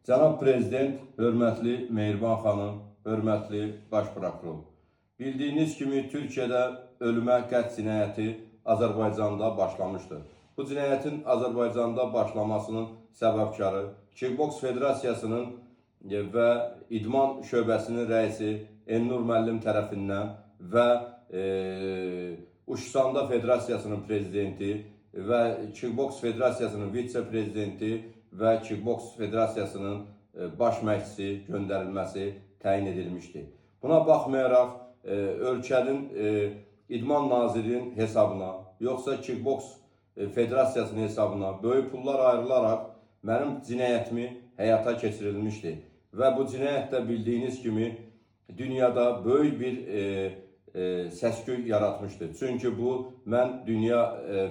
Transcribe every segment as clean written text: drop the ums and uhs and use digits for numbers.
Cənab Prezident, hörmətli Mehriban xanım, hörmətli Baş Prokuror. Bildiyiniz kimi Türkiyədə ölümə qətl cinayəti Azərbaycanda başlamışdır. Bu cinayətin Azərbaycanda başlamasının səbəbkarı Kickboks Federasiyasının və İdman Şöbəsinin rəisi Elnur müəllim tərəfindən və Uşsanda Federasiyasının prezidenti və Kickboks Federasiyasının vitse-prezidenti və Kickboks Federasiyasının baş məşqçisi göndərilməsi təyin edilmişdir. Buna baxmayaraq, ölkənin İdman Nazirinin hesabına, yoxsa Kickboks Federasiyasının hesabına böyük pullar ayrılaraq mənim cinayətimi həyata keçirilmişdir. Və bu cinayətdə bildiyiniz kimi dünyada böyük bir səs-küy yaratmışdır. Çünki bu, mən dünya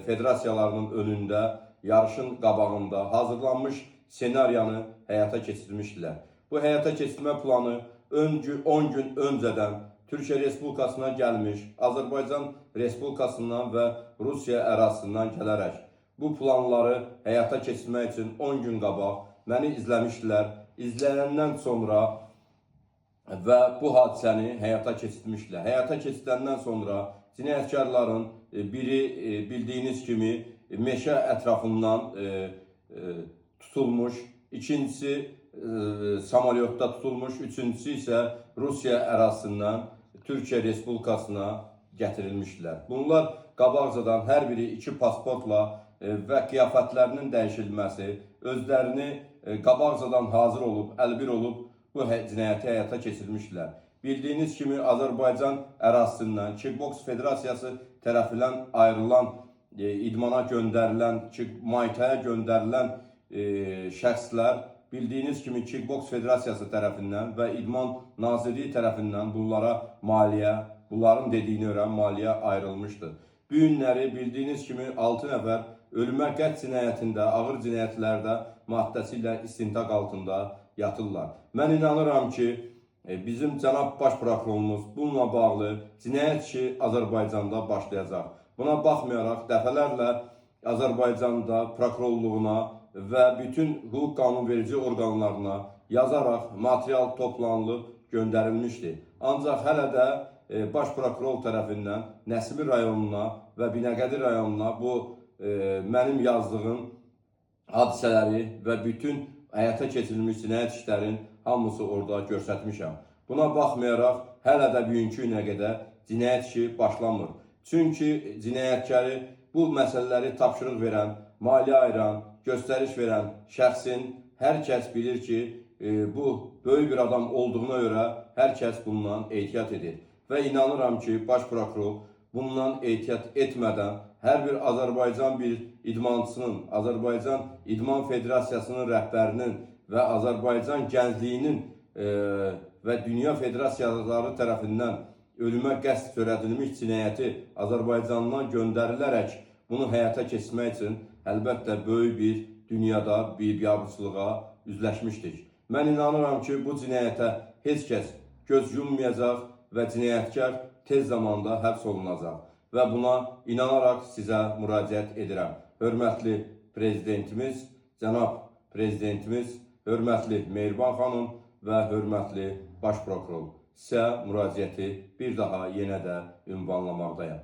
federasiyalarının önündə, yarışın qabağında hazırlanmış senariyanı həyata keçirmişdilər. Bu həyata keçirmə planı 10 gün öncədən Türkiyə Respublikasına gəlmiş, Azərbaycan Respublikasından və Rusiya ərazisindən gələrək bu planları həyata keçirmək üçün 10 gün qabaq məni izləmişdilər. İzləyəndən sonra və bu hadisəni həyata keçirmişdilər. Həyata keçirəndən sonra cinayətkarların biri bildiyiniz kimi meşə ətrafından tutulmuş, ikincisi samolyotda tutulmuş, üçüncüsü isə Rusiya ərazisindən Türkiyə Respublikasına gətirilmişdilər. Bunlar qabaqcadan hər biri 2 pasportla və qiyafətlərinin dəyişilməsi, özlərini qabaqcadan hazır olub, əlbir olub bu cinayəti həyata keçirmişdilər. Bildiyiniz kimi Azərbaycan ərazisindən Kickboks Federasiyası tərəfindən ayrılan, idmana göndərilən, Maytaya göndərilən şəxslər bildiyiniz kimi Kickboks Federasiyası tərəfindən və İdman Nazirliyi tərəfindən bunlara maliyyə, bunların dediyini öyrən maliyyə ayrılmışdır. Bu günləri bildiyiniz kimi 6 nəfər ölümə qətl cinayətində, ağır cinayətlərdə maddəsi ilə istintaq altında yatırlar. Mən inanıram ki, bizim cənab baş prokurorumuz bununla bağlı cinayət işi Azərbaycanda başlayacaq. Buna baxmayaraq dəfələrlə Azərbaycanda prokurorluğuna və bütün hüquq qanunverici orqanlarına yazaraq material toplanılıb göndərilmişdir. Ancaq hələ də baş prokuror tərəfindən Nəsimi rayonuna və Binəqədi rayonuna bu mənim yazdığım hadisələri və bütün həyata keçirilmiş cinayət işlərin hamısı orada göstərmişəm. Buna baxmayaraq, hələ də bugünkü günə qədər cinayət işi başlamır. Çünki cinayətkarı bu məsələləri tapşırıq verən, maliyyə ayıran, göstəriş verən şəxsin hər kəs bilir ki, bu böyük bir adam olduğuna görə hər kəs bundan ehtiyat edir. Və inanıram ki, baş prokuror bundan ehtiyat etmədən hər bir Azərbaycan bir idmançısının, Azərbaycan İdman Federasiyasının rəhbərinin və Azərbaycan gəncliyinin və dünya federasiyaları tərəfindən ölümə qəsd törədilmiş cinayəti Azərbaycandan göndərilərək bunu həyata keçirmək üçün əlbəttə böyük bir dünyada bir biabırçılığa üzləşmişdik. Mən inanıram ki, bu cinayətə heç kəs göz yummayacaq və cinayətkar tez zamanda həbs olunacaq. Və buna inanaraq sizə müraciət edirəm. Hörmətli Prezidentimiz, Cənab Prezidentimiz, hörmətli Mehriban xanım və hörmətli Baş Prokuror. Sizə müraciəti bir daha yenə də ünvanlamaqdayım.